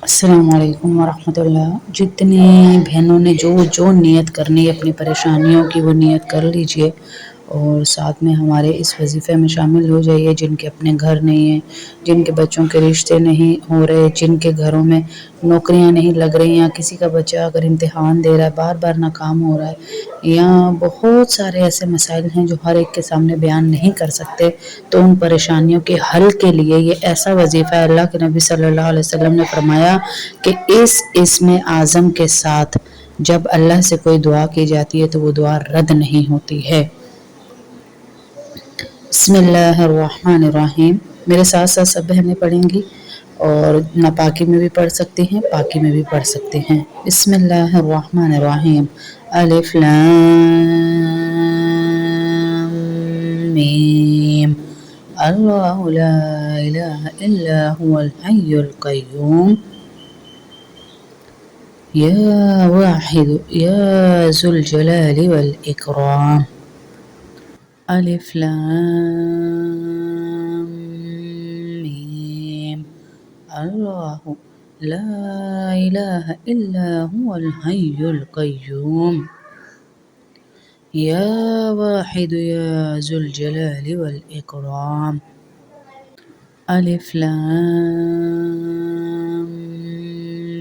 अस्सलाम वालेकुम वरहमतुल्लाह। जितनी बहनों ने जो जो नियत करनी है अपनी परेशानियों की वो नियत कर लीजिए और साथ में हमारे इस वजीफ़े में शामिल हो जाइए। जिनके अपने घर नहीं हैं, जिनके बच्चों के रिश्ते नहीं हो रहे, जिनके घरों में नौकरियां नहीं लग रही या किसी का बच्चा अगर इम्तिहान दे रहा है बार बार नाकाम हो रहा है या बहुत सारे ऐसे मसाइल हैं जो हर एक के सामने बयान नहीं कर सकते, तो उन परेशानियों के हल के लिए ये ऐसा वजीफ़ा है। अल्लाह के नबी सल्लल्लाहु अलैहि वसल्लम ने फरमाया कि इस इसमें आज़म के साथ जब अल्लाह से कोई दुआ की जाती है तो वो दुआ रद्द नहीं होती है। बिस्मिल्लाहिर्रहमानिर्रहीम। मेरे साथ साथ सब बहनें पढ़ेंगी और नापाकी में भी पढ़ सकती हैं, पाकी में भी पढ़ सकते हैं। बिस्मिल्लाहिर्रहमानिर्रहीम। अलिफ लाम मीम। अल्लाहु ला इलाहा इल्ला हुवल हय्युल क़य्यूम। या वाहिद या ज़ुल जलाली वल इकराम। अलिफ लाम मीम। अल्लाहु ला इलाहा इल्ला हुवल हय्युल क़य्यूम। या वाहिद या ज़ुल जलाली वल इकराम। अलिफ लाम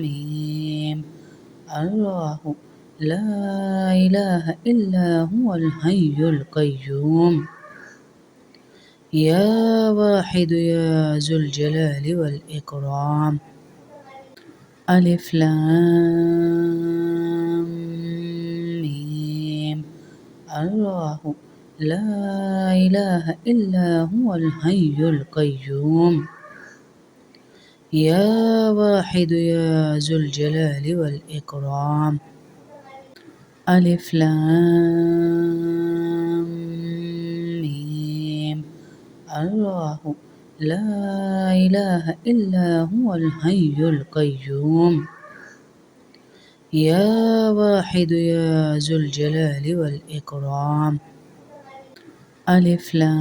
मीम। अल्लाहु ला इलाहा इल्ला हुवल हय्युल क़य्यूम। या वाहिद या ज़ुल जलाली वल इकराम। अलिफ लाम मीम। अल्लाहु ला इलाहा इल्ला हुवल हय्युल क़य्यूम। या वाहिद या ज़ुल जलाली वल इकराम। अलिफ लाम मीम। अल्लाहु ला इलाहा इल्ला हुवल हय्युल क़य्यूम। या वाहिद या ज़ुल जलाली वल इकराम। अलिफ लाम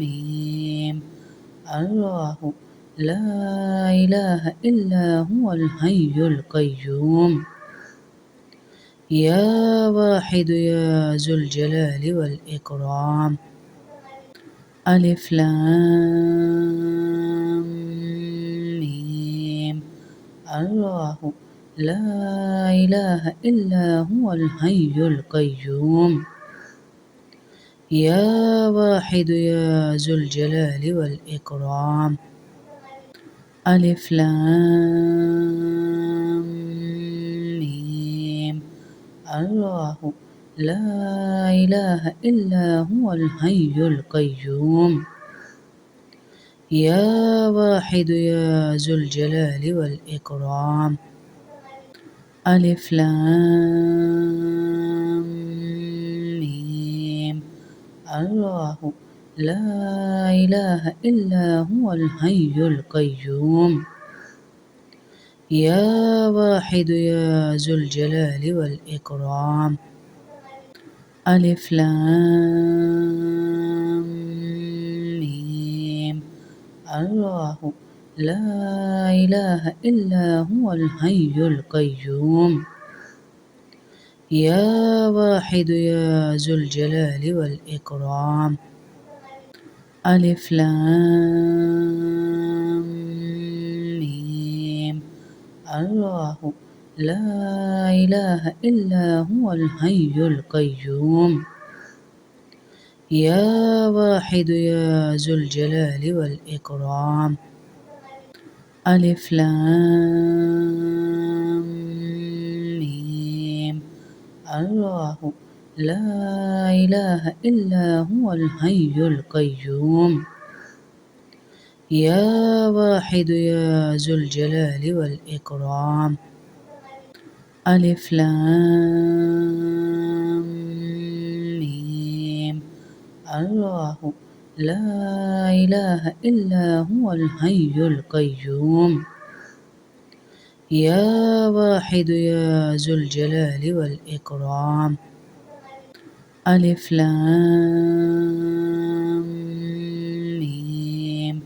मीम। अल्लाहु ला इलाहा इल्ला हुवल हय्युल क़य्यूम। या वाहिद या ज़ुल जलाली वल इकराम। अलिफ लाम मीम। अल्लाहु ला इलाहा इल्ला हुवल हय्युल क़य्यूम। या वाहिद या ज़ुल जलाली वल इकराम। अलिफ लाम मीम। अल्लाहु ला इलाहा इल्ला हुवल हय्युल क़य्यूम। या वाहिद या ज़ुल जलाली वल इकराम। अलिफ लाम मीम। अल्लाहु ला इलाहा इल्ला हुवल हय्युल क़य्यूम। या वाहिद या ज़ुल जलाली वल इकराम। अलिफ लाम मीम। अल्लाहु ला इलाहा इल्ला हुवल हय्युल क़य्यूम। या वाहिद या ज़ुल जलाली वल इकराम। अलिफ लाम मीम। अल्लाहु ला इलाहा इल्ला हुवल हय्युल क़य्यूम। या वाहिद या ज़ुल जलाली वल इकराम। अलिफ लाम मीम। अल्लाहु ला इलाहा इल्ला हुवल हय्युल क़य्यूम। या वाहिद या ज़ुल जलाली वल इकराम। अलिफ लाम मीम। अल्लाहु ला इलाहा इल्ला हुवल हय्युल क़य्यूम। या वाहिद या ज़ुल जलाली वल इकराम। अलिफ लाम मीम।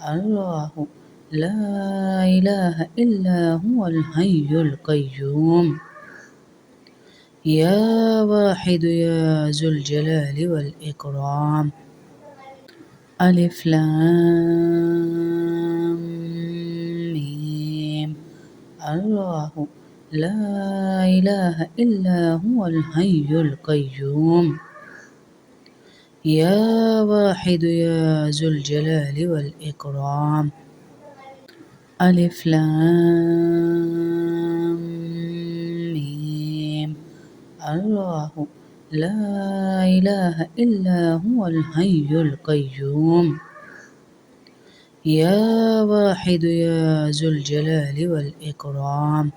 الله لا إله إلا هو الحي القيوم يا واحد يا ذو الجلال والإكرام ألف لام ميم الله لا إله إلا هو الحي القيوم يا واحد يا ذو الجلال والإكرام ألف لام ميم الله لا إله إلا هو الحي القيوم يا واحد يا ذو الجلال والإكرام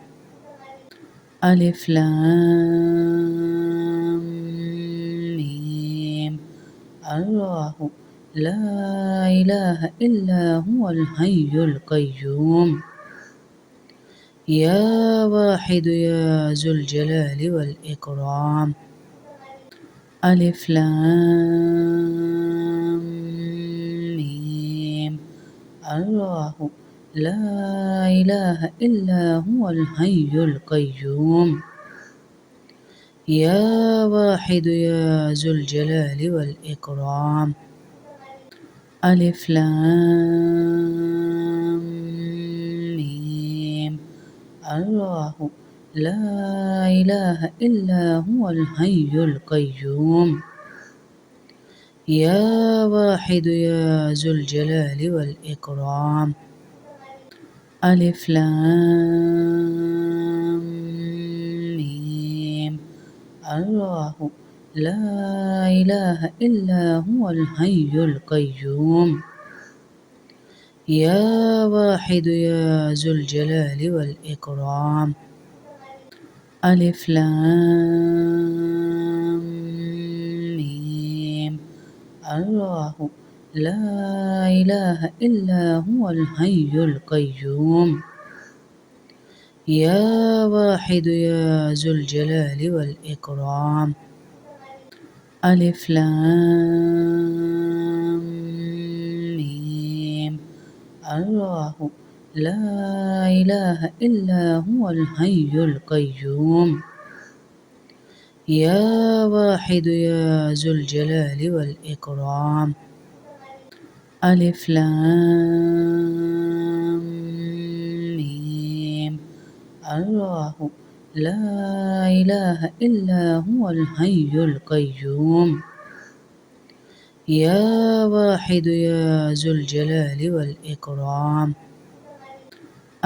ألف لام ميم الله لا إله إلا هو الحي القيوم يا واحد يا ذو الجلال والإكرام ألف لام ميم الله لا إله إلا هو الحي القيوم يا واحد يا ذو الجلال والإكرام ألف لام ميم الله لا إله إلا هو الحي القيوم يا واحد يا ذو الجلال والإكرام ألف لام ميم الله لا إله إلا هو الحي القيوم يا واحد يا ذو الجلال والإكرام ألف لام ميم الله لا إله إلا هو الحي القيوم يا واحد يا ذو الجلال والإكرام ألف لام ميم الله لا إله إلا هو الحي القيوم يا واحد يا ذو الجلال والإكرام ألف لام ميم الله لا إله إلا هو الحي القيوم يا واحد يا ذو الجلال والإكرام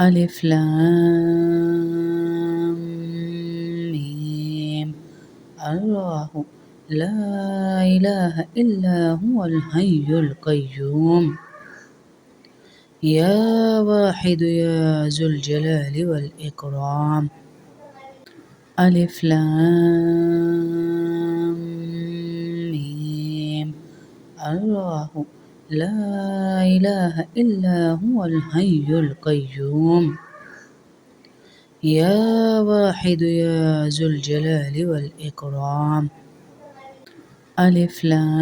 ألف لام ميم الله لا إله إلا هو الحي القيوم يا واحد يا ذو الجلال والإكرام ألف لام ميم الله لا إله إلا هو الحي القيوم يا واحد يا ذو الجلال والإكرام ألف لام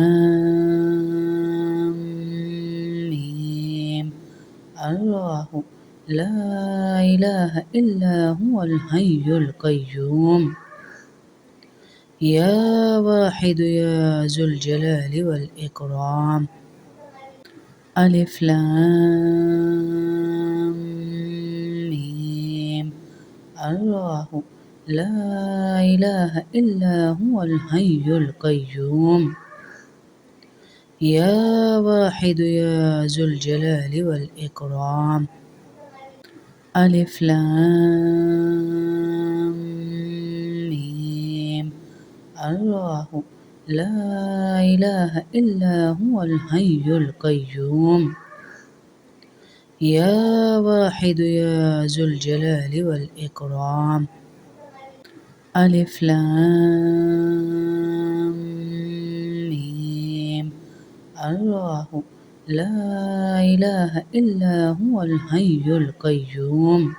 ميم الله لا إله إلا هو الحي القيوم يا واحد يا ذو الجلال والإكرام ألف لام ميم الله لا إله إلا هو الحي القيوم يا واحد يا ذو الجلال والإكرام ألف لام ميم الله لا إله إلا هو الحي القيوم يا واحد يا ذو الجلال والإكرام ألف لام ميم الله لا إله إلا هو الحي القيوم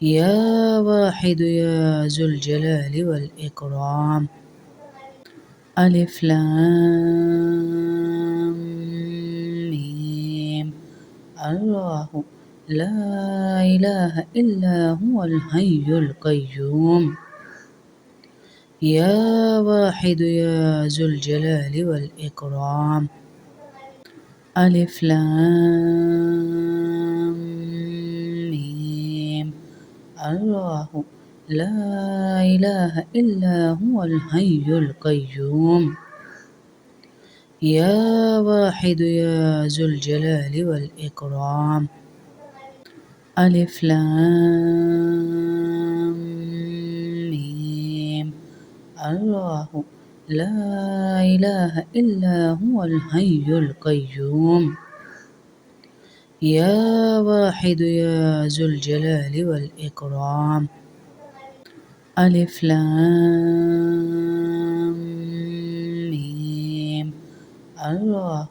يا واحد يا ذو الجلال والإكرام ألف لام الله لا إله إلا هو الحي القيوم يا واحد يا ذو الجلال والإكرام ألف لام ميم الله لا إله إلا هو الحي القيوم يا واحد يا ذو الجلال والإكرام ألف لام ميم الله لا إله إلا هو الحي القيوم يا واحد يا ذو الجلال والإكرام ألف لام ميم الله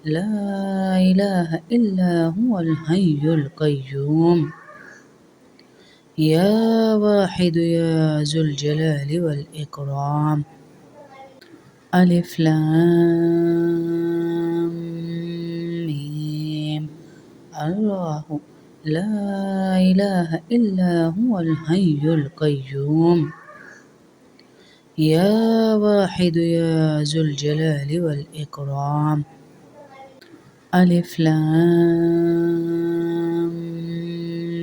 لا إله إلا هو الحي القيوم يا واحد يا ذو الجلال والإكرام ألف لام ميم الله لا إله إلا هو الحي القيوم يا واحد يا ذو الجلال والإكرام ألف لام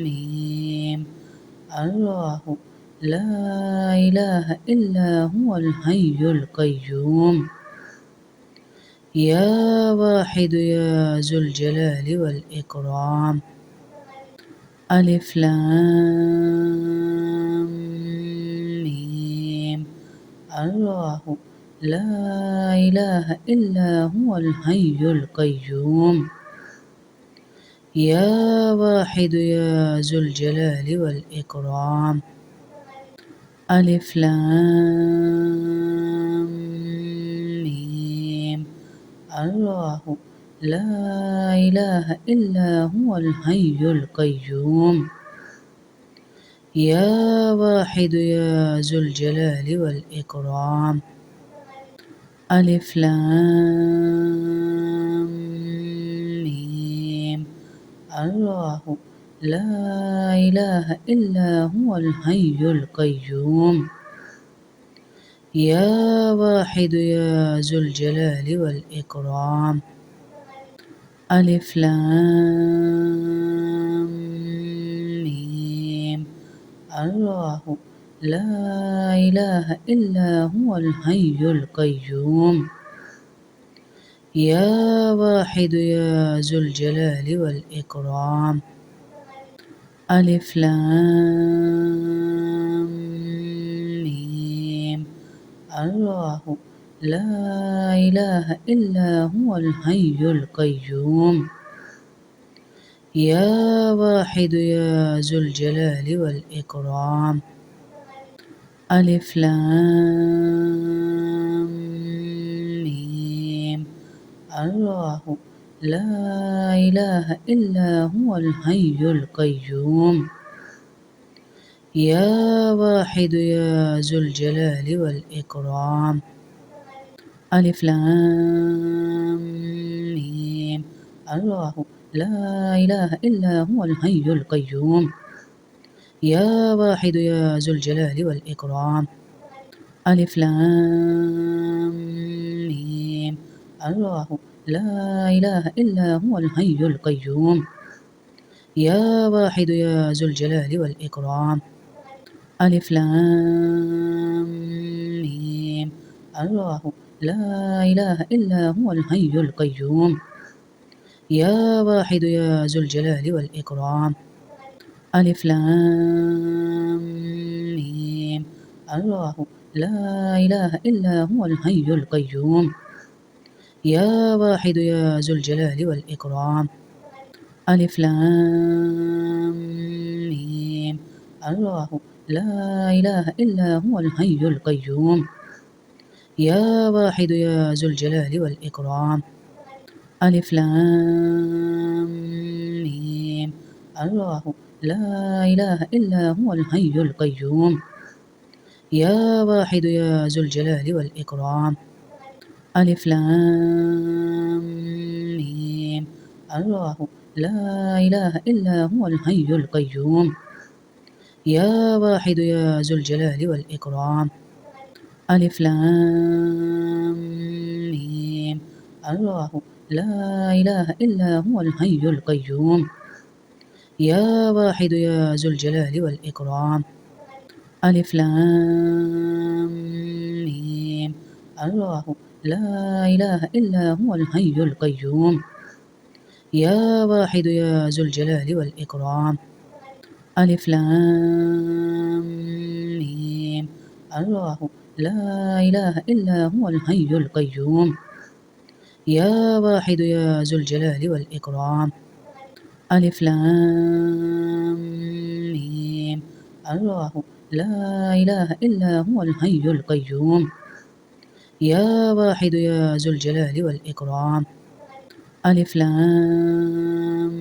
ميم الله لا إله إلا هو الحي القيوم يا واحد يا ذو الجلال والإكرام ألف لام ميم الله لا إله إلا هو الحي القيوم يا واحد يا ذو الجلال والإكرام ألف لام ميم الله لا إله إلا هو الحي القيوم يا واحد يا ذو الجلال والإكرام ألف لام ميم الله لا إله إلا هو الحي القيوم يا واحد يا ذو الجلال والإكرام ألف لام ميم الله لا إله إلا هو الحي القيوم يا واحد يا ذو الجلال والإكرام ألف لام ميم الله لا إله إلا هو الحي القيوم يا واحد يا ذو الجلال والإكرام ألف لام ميم الله لا إله إلا هو الحي القيوم يا واحد يا ذو الجلال والإكرام ألف لام ميم الله لا إله إلا هو الحي القيوم يا واحد يا ذو الجلال والإكرام ألف لام ميم الله لا إله إلا هو الحي القيوم يا واحد يا ذو الجلال والإكرام ألف لام ميم الله لا إله إلا هو الحي القيوم يا واحد يا ذو الجلال والإكرام ألف لام ميم الله لا إله إلا هو الحي القيوم يا واحد يا ذو الجلال والإكرام ألف لام ميم الله لا إله إلا هو الحي القيوم يا واحد يا ذو الجلال والإكرام ألف لام ميم الله لا إله إلا هو الحي القيوم يا واحد يا ذو الجلال والإكرام ألف لام ميم الله لا إله إلا هو الحي القيوم يا واحد يا ذو الجلال والإكرام ألف لام ميم الله لا إله إلا هو الحي القيوم يا واحد يا ذو الجلال والإكرام ألف لام ميم الله لا إله إلا هو الحي القيوم يا واحد يا ذو الجلال والإكرام ألف لام ميم الله لا إله إلا هو الحي القيوم يا واحد يا ذو الجلال والإكرام ألف لام ميم الله لا إله إلا هو الحي القيوم يا واحد يا ذو الجلال والإكرام ألف لام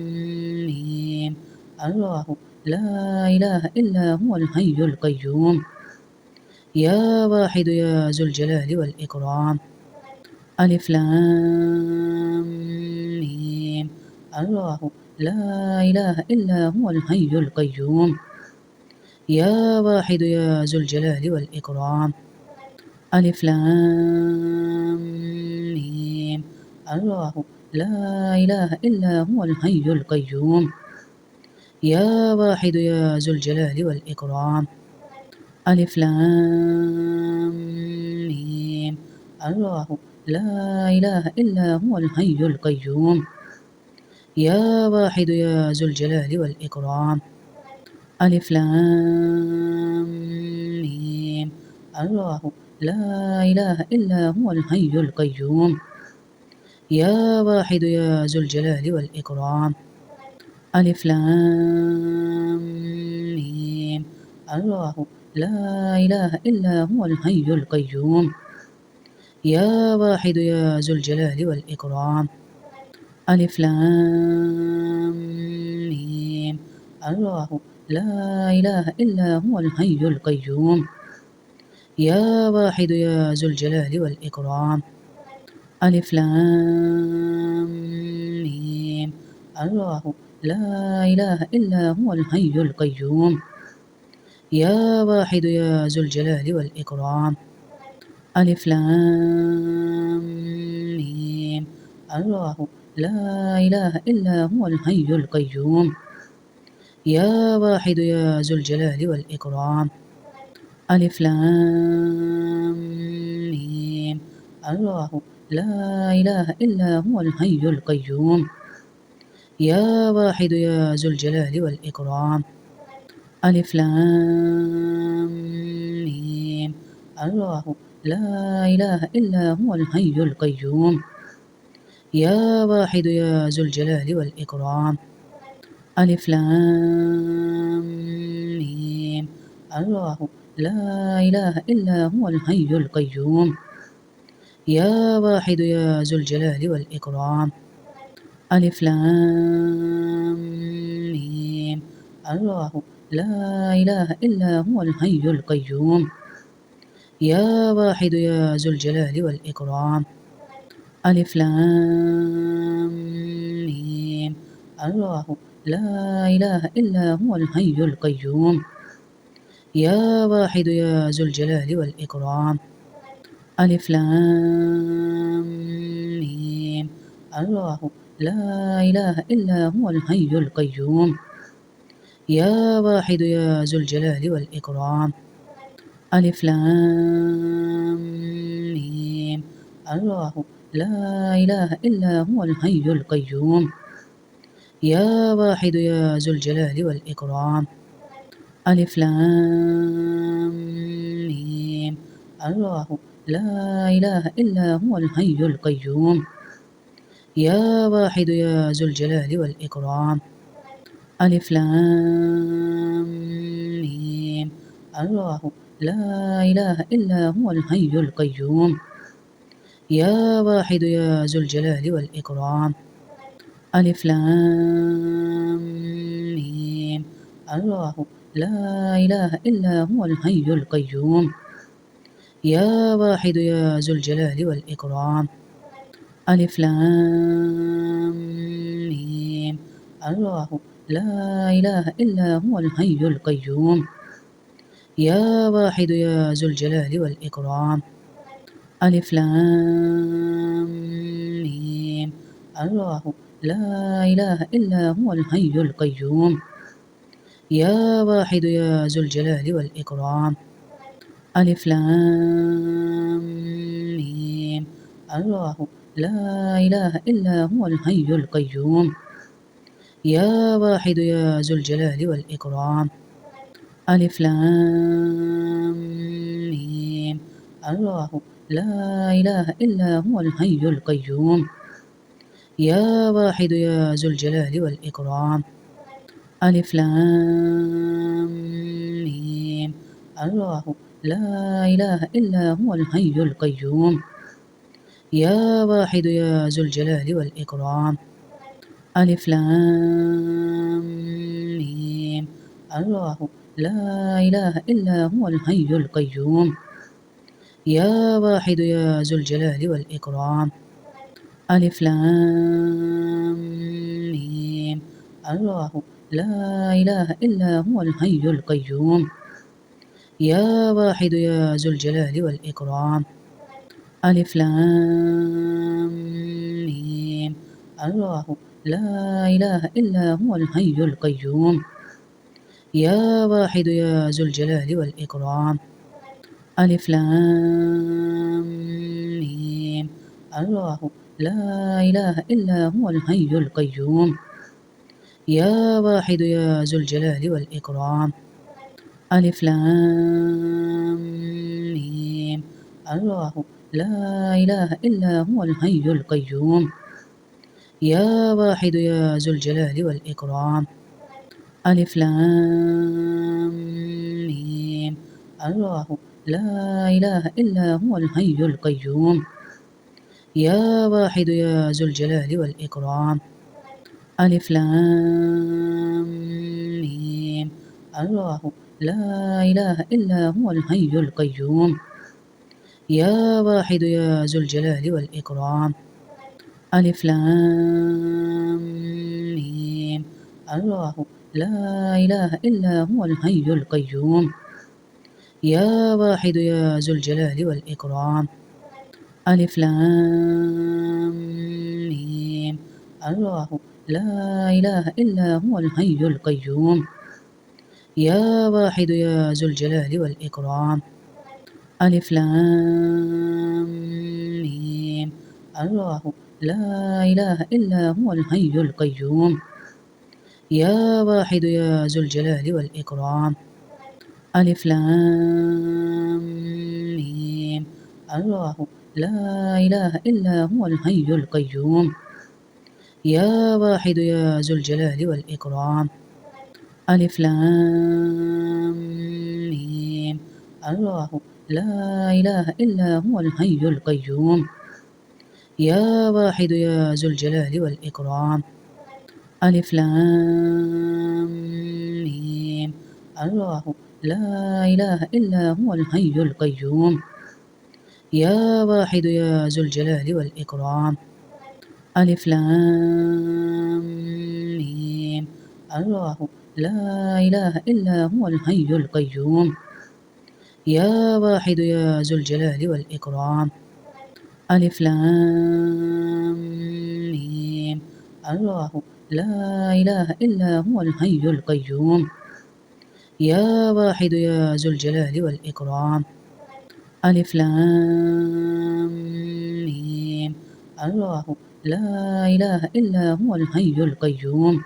ميم الله لا إله إلا هو الحي القيوم يا واحد يا ذو الجلال والإكرام ألف لام ميم الله لا إله إلا هو الحي القيوم يا واحد يا ذو الجلال والإكرام ألف لام ميم الله لا إله إلا هو الحي القيوم يا واحد يا ذو الجلال والإكرام ألف لام ميم الله لا إله إلا هو الحي القيوم يا واحد يا ذو الجلال والإكرام ألف لام ميم الله لا إله إلا هو الحي القيوم يا واحد يا ذو الجلال والإكرام ألف لام ميم الله لا إله إلا هو الحي القيوم يا واحد يا ذو الجلال والإكرام ألف لام ميم الله لا إله إلا هو الحي القيوم يا واحد يا ذو الجلال والإكرام ألف لام ميم الله لا إله إلا هو الحي القيوم يا واحد يا ذو الجلال والإكرام ألف لام ميم الله لا إله إلا هو الحي القيوم يا واحد يا ذو الجلال والإكرام ألف لام ميم الله لا إله إلا هو الحي القيوم يا واحد يا ذو الجلال والإكرام ألف لام ميم الله لا إله إلا هو الحي القيوم يا واحد يا ذو الجلال والإكرام ألف لام ميم الله لا إله إلا هو الحي القيوم يا واحد يا ذو الجلال والإكرام ألف لام ميم الله لا إله إلا هو الحي القيوم يا واحد يا ذو الجلال والإكرام ألف لام ميم الله لا إله إلا هو الحي القيوم يا واحد يا ذو الجلال والإكرام ألف لام ميم الله لا إله إلا هو الحي القيوم يا واحد يا ذو الجلال والإكرام ألف لام ميم الله لا إله إلا هو الحي القيوم يا واحد يا ذو الجلال والإكرام ألف لام ميم الله لا إله إلا هو الحي القيوم يا واحد يا ذو الجلال والإكرام ألف لام ميم الله لا إله إلا هو الحي القيوم يا واحد يا ذو الجلال والإكرام ألف لام ميم الله لا إله إلا هو الحي القيوم يا واحد يا ذو الجلال والإكرام ألف لام ميم. الله لا إله إلا هو الحي القيوم. يا واحد يا ذو الجلال والإكرام. ألف لام ميم. الله لا إله إلا هو الحي القيوم. يا واحد يا ذو الجلال والإكرام. ألف لام ميم. الله لا إله إلا هو الحي القيوم. يا واحد يا ذو الجلال والإكرام. ألف لام ميم. الله لا إله إلا هو الحي القيوم. يا واحد يا ذو الجلال والإكرام. ألف لام ميم. الله لا إله إلا هو الحي القيوم. يا واحد يا ذو الجلال والإكرام. ألف لام ميم. الله لا إله إلا هو الحي القيوم. يا واحد يا ذو الجلال والإكرام. ألف لام ميم. الله لا إله إلا هو الحي القيوم. يا واحد يا ذو الجلال والإكرام. ألف لام ميم. الله لا إله إلا هو الحي القيوم. يا واحد يا ذو الجلال والإكرام. ألف لام ميم. الله لا إله إلا هو الحي القيوم. يا واحد يا ذو الجلال والإكرام. ألف لام ميم. الله لا إله إلا هو الحي القيوم. يا واحد يا ذو الجلال والإكرام. ألف لام ميم. الله لا إله إلا هو الحي القيوم. يا واحد يا ذو الجلال والإكرام. ألف لام ميم. الله لا إله إلا هو الحي القيوم. يا واحد يا ذو الجلال والإكرام. ألف لام ميم. الله لا إله إلا هو الحي القيوم. يا واحد يا ذو الجلال والإكرام. ألف لام ميم. الله لا إله إلا هو الحي القيوم. يا واحد يا ذو الجلال والإكرام. ألف لام ميم. الله لا إله إلا هو الحي القيوم. يا واحد يا ذو الجلال والإكرام. ألف لام ميم. الله لا إله إلا هو الحي القيوم. يا واحد يا ذو الجلال والإكرام. ألف لام ميم. الله لا إله إلا هو الحي القيوم. يا واحد يا ذو الجلال والإكرام. ألف لام ميم. الله لا إله إلا هو الحي القيوم. يا واحد يا ذو الجلال والإكرام. ألف لام ميم. الله لا إله إلا هو الحي القيوم. يا واحد يا ذو الجلال والإكرام. ألف لام ميم. الله لا إله إلا هو الحي القيوم. يا واحد يا ذو الجلال والإكرام. ألف لام ميم. الله لا إله إلا هو الحي القيوم.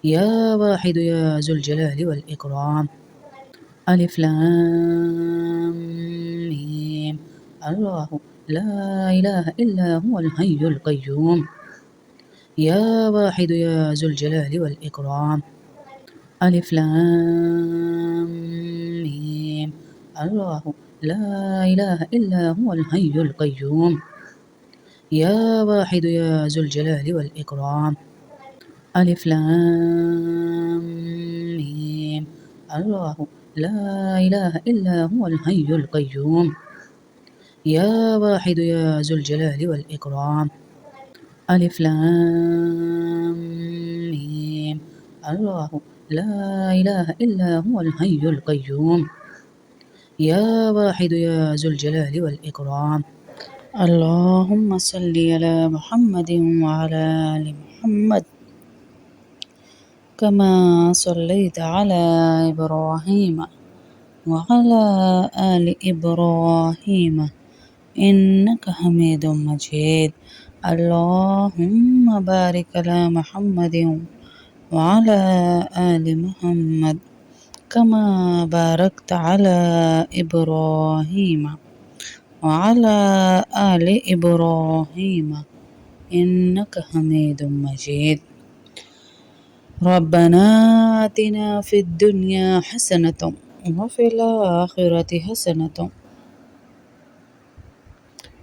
يا واحد يا ذو الجلال والإكرام. ألف لام ميم. الله لا إله إلا هو الحي القيوم. يا واحد يا ذو الجلال والإكرام. ألف لام ميم. الله لا إله إلا هو الحي القيوم. يا واحد يا ذو الجلال والإكرام. ألف لام ميم. الله لا إله إلا هو الحي القيوم. يا واحد يا ذو الجلال والإكرام. ألف لام ميم. الله لا إله إلا هو الحي القيوم. يا واحد يا ذو الجلال والإكرام. اللهم صل على محمد وعلى آل محمد كما صليت على إبراهيم وعلى آل إبراهيم إنك حميد مجيد. اللهم بارك على محمد وعلى آل محمد كما باركت على إبراهيم وعلى آل إبراهيم إنك حميد مجيد. ربنا آتنا في الدنيا حسنة وفي الآخرة حسنة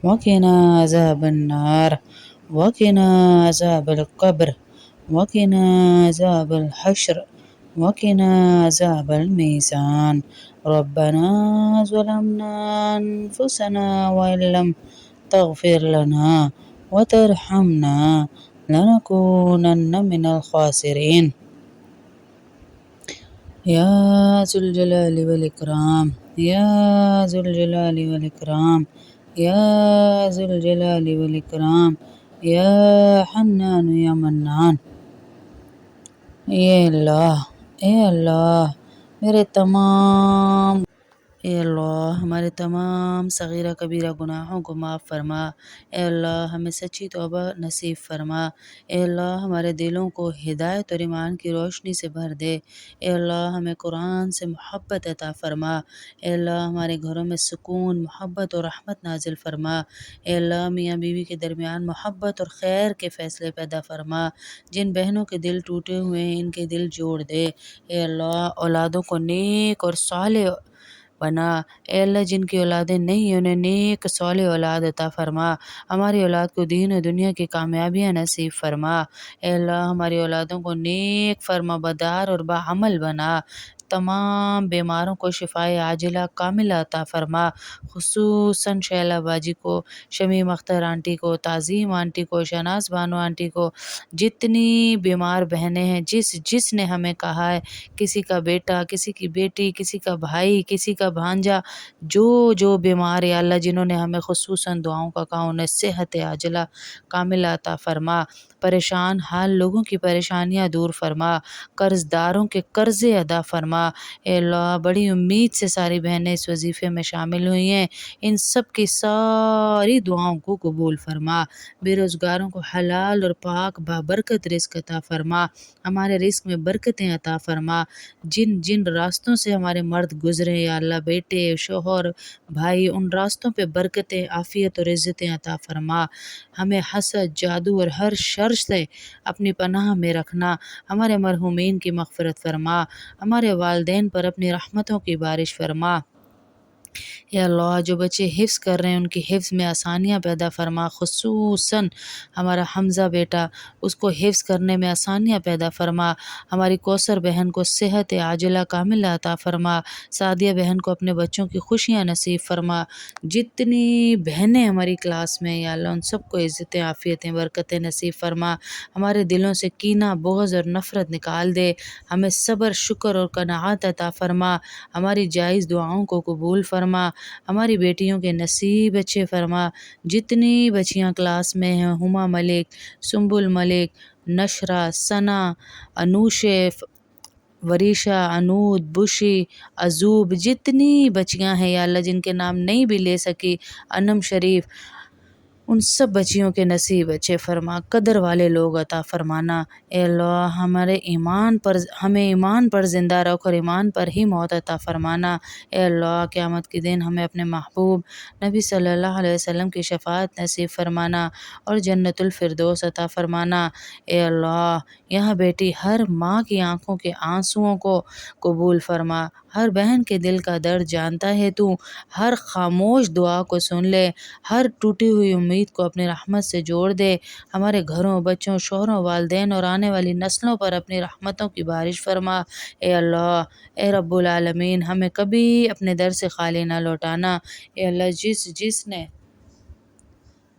وقنا عذاب النار وقنا عذاب القبر وقنا عذاب الحشر وقنا عذاب الميزان. ربنا ظلمنا أنفسنا وإن لم تغفر لنا وترحمنا لنكونن من الخاسرين. يا ذو الجلال والإكرام. يا ذو الجلال والإكرام. يا ذو الجلال والإكرام. يا حنان يا منان. اے اللہ میرے تمام اے اللہ ہمارے تمام صغیرہ کبیرہ گناہوں کو معاف فرما۔ اے اللہ ہمیں سچی توبہ نصیب فرما۔ اے اللہ ہمارے دلوں کو ہدایت اور ایمان کی روشنی سے بھر دے۔ اے اللہ ہمیں قرآن سے محبت عطا فرما۔ اے اللہ ہمارے گھروں میں سکون، محبت اور رحمت نازل فرما۔ اے اللہ میاں بیوی کے درمیان محبت اور خیر کے فیصلے پیدا فرما۔ جن بہنوں کے دل ٹوٹے ہوئے ہیں ان کے دل جوڑ دے۔ اے اللہ اولادوں کو نیک اور صالح بنا۔ اے اللہ جن کی اولادیں نہیں ہیں انہیں نیک صالح اولاد عطا فرما۔ ہماری اولاد کو دین و دنیا کی کامیابیاں نصیب فرما۔ اے اللہ ہماری اولادوں کو نیک فرما بردار اور باعمل بنا۔ تمام بیماروں کو شفائے عاجلہ کاملہ عطا فرما۔ خصوصاً شیلا باجی کو، شمیم اختر آنٹی کو، تعظیم آنٹی کو، شہناز بانو آنٹی کو، جتنی بیمار بہنیں ہیں جس نے ہمیں کہا ہے، کسی کا بیٹا، کسی کی بیٹی، کسی کا بھائی، کسی کا بھانجا، جو بیمار یا اللہ جنہوں نے ہمیں خصوصاً دعاؤں کا کہا انہیں صحت عاجلہ کاملہ عطا فرما۔ پریشان حال لوگوں کی پریشانیاں دور فرما۔ قرض داروں کے قرضے ادا فرما۔ اے اللہ بڑی امید سے ساری بہنیں اس وظیفے میں شامل ہوئی ہیں، ان سب کی ساری دعاؤں کو قبول فرما۔ بے روزگاروں کو حلال اور پاک بابرکت رزق عطا فرما۔ ہمارے رزق میں برکتیں عطا فرما۔ جن راستوں سے ہمارے مرد گزرے یا اللہ، بیٹے، شوہر، بھائی، ان راستوں پہ برکتیں، عافیت اور عزتیں عطا فرما۔ ہمیں حسد، جادو اور ہر شر سے اپنی پناہ میں رکھنا۔ ہمارے مرحومین کی مغفرت فرما۔ ہمارے والدین پر اپنی رحمتوں کی بارش فرما۔ یا اللہ جو بچے حفظ کر رہے ہیں ان کی حفظ میں آسانیاں پیدا فرما۔ خصوصاً ہمارا حمزہ بیٹا، اس کو حفظ کرنے میں آسانیاں پیدا فرما۔ ہماری کوثر بہن کو صحت عاجلہ کاملہ عطا فرما۔ سعدیہ بہن کو اپنے بچوں کی خوشیاں نصیب فرما۔ جتنی بہنیں ہماری کلاس میں یا اللہ ان سب کو عزتیں، عافیتیں، برکتیں نصیب فرما۔ ہمارے دلوں سے کینہ، بغض اور نفرت نکال دے۔ ہمیں صبر، شکر اور قناعت عطا فرما۔ ہماری جائز دعاؤں کو قبول فرما۔ ہماری بیٹیوں کے نصیب اچھے فرما۔ جتنی بچیاں کلاس میں ہیں، ہما ملک، سنبل ملک، نشرہ، ثنا، انوشیف، وریشا، انود، بشی، عزوب، جتنی بچیاں ہیں یا اللہ جن کے نام نہیں بھی لے سکی، انم شریف، ان سب بچیوں کے نصیب اچھے فرما۔ قدر والے لوگ عطا فرمانا۔ اے اللہ ہمیں ایمان پر زندہ رکھ اور ایمان پر ہی موت عطا فرمانا۔ اے اللہ قیامت کے دن ہمیں اپنے محبوب نبی صلی اللہ علیہ وسلم کی شفاعت نصیب فرمانا اور جنت الفردوس عطا فرمانا۔ اے اللہ یہاں بیٹی ہر ماں کی آنکھوں کے آنسوؤں کو قبول فرما، ہر بہن کے دل کا درد جانتا ہے تو، ہر خاموش دعا کو سن لے، ہر ٹوٹی ہوئی امید کو اپنی رحمت سے جوڑ دے۔ ہمارے گھروں، بچوں، شوہروں، والدین اور آنے والی نسلوں پر اپنی رحمتوں کی بارش فرما۔ اے اللہ، اے رب العالمین، ہمیں کبھی اپنے در سے خالی نہ لوٹانا۔ اے اللہ، جس جس نے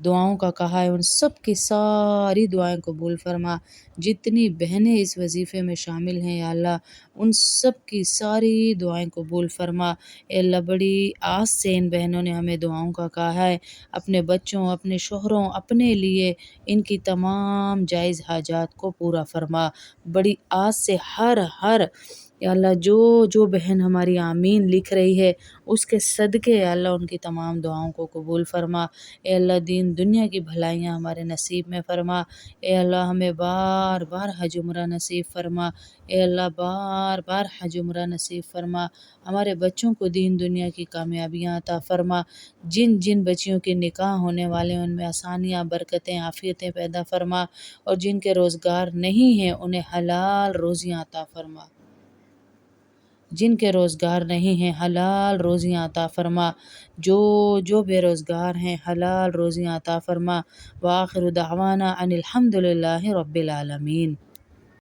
دعاؤں کا کہا ہے ان سب کی ساری دعائیں قبول فرما۔ جتنی بہنیں اس وظیفے میں شامل ہیں یا اللہ، ان سب کی ساری دعائیں قبول فرما۔ اے اللہ، بڑی آس سے ان بہنوں نے ہمیں دعاؤں کا کہا ہے، اپنے بچوں، اپنے شوہروں، اپنے لیے ان کی تمام جائز حاجات کو پورا فرما۔ بڑی آس سے ہر یا اللہ، جو بہن ہماری آمین لکھ رہی ہے اس کے صدقے یا اللہ ان کی تمام دعاؤں کو قبول فرما۔ اے اللہ، دین دنیا کی بھلائیاں ہمارے نصیب میں فرما۔ اے اللہ، ہمیں بار بار حج عمرہ نصیب فرما۔ اے اللہ، بار بار حج عمرہ نصیب فرما۔ ہمارے بچوں کو دین دنیا کی کامیابیاں عطا فرما۔ جن جن بچیوں کے نکاح ہونے والے ہیں ان میں آسانیاں، برکتیں، عافیتیں پیدا فرما، اور جن کے روزگار نہیں ہیں انہیں حلال روزیاں عطا فرما۔ جن کے روزگار نہیں ہیں حلال روزیاں عطا فرما۔ جو بے روزگار ہیں حلال روزیاں عطا فرما۔ وآخر دعوانا ان الحمد للہ رب العالمین۔